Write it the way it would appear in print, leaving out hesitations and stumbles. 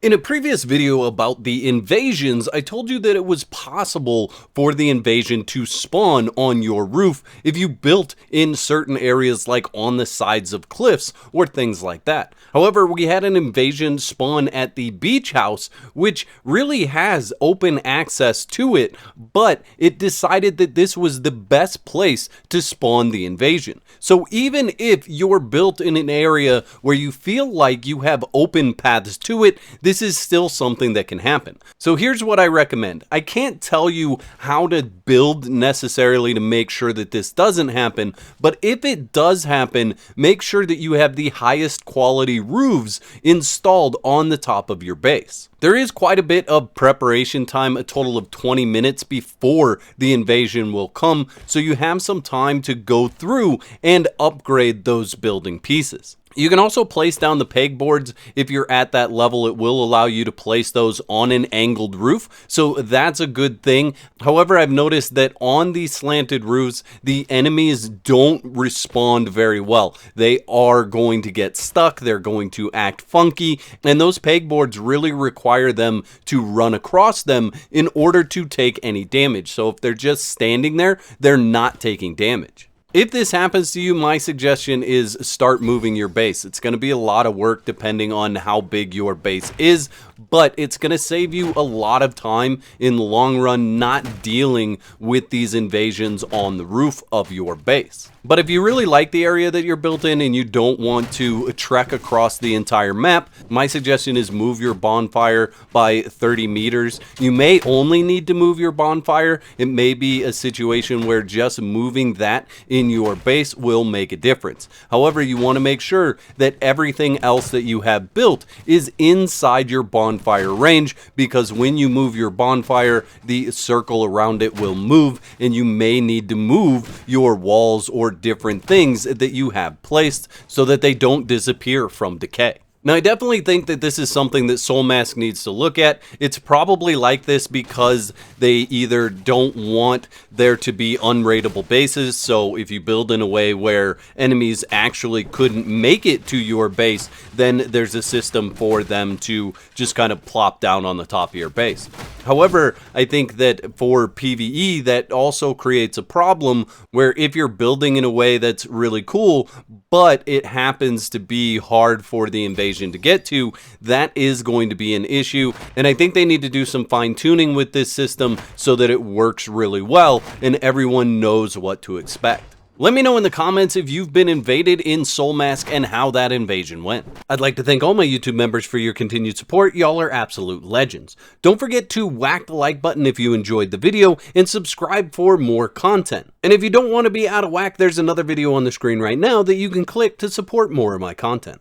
In a previous video about the invasions, I told you that it was possible for the invasion to spawn on your roof if you built in certain areas like on the sides of cliffs or things like that. However, we had an invasion spawn at the beach house, which really has open access to it, but it decided that this was the best place to spawn the invasion. So even if you're built in an area where you feel like you have open paths to it, this is still something that can happen. So here's what I recommend. I can't tell you how to build necessarily to make sure that this doesn't happen, but if it does happen, make sure that you have the highest quality roofs installed on the top of your base. There is quite a bit of preparation time, a total of 20 minutes before the invasion will come, so you have some time to go through and upgrade those building pieces. You can also place down the pegboards. If you're at that level, it will allow you to place those on an angled roof, so that's a good thing. However, I've noticed that on these slanted roofs, the enemies don't respond very well. They are going to get stuck, they're going to act funky, and those pegboards really require them to run across them in order to take any damage. So if they're just standing there, they're not taking damage. If this happens to you, my suggestion is start moving your base. It's going to be a lot of work depending on how big your base is, but it's going to save you a lot of time in the long run not dealing with these invasions on the roof of your base. But if you really like the area that you're built in and you don't want to trek across the entire map, my suggestion is move your bonfire by 30 meters. You may only need to move your bonfire. It may be a situation where just moving that in your base will make a difference. However, you want to make sure that everything else that you have built is inside your bonfire range, because when you move your bonfire, the circle around it will move, and you may need to move your walls or different things that you have placed so that they don't disappear from decay. Now, I definitely think that this is something that Soulmask needs to look at. It's probably like this because they either don't want there to be unraidable bases, so if you build in a way where enemies actually couldn't make it to your base, then there's a system for them to just kind of plop down on the top of your base. However, I think that for PvE, that also creates a problem where if you're building in a way that's really cool, but it happens to be hard for the invasion to get to, that is going to be an issue. And I think they need to do some fine tuning with this system so that it works really well and everyone knows what to expect. Let me know in the comments if you've been invaded in Soulmask and how that invasion went. I'd like to thank all my YouTube members for your continued support. Y'all are absolute legends. Don't forget to whack the like button if you enjoyed the video and subscribe for more content. And if you don't want to be out of whack, there's another video on the screen right now that you can click to support more of my content.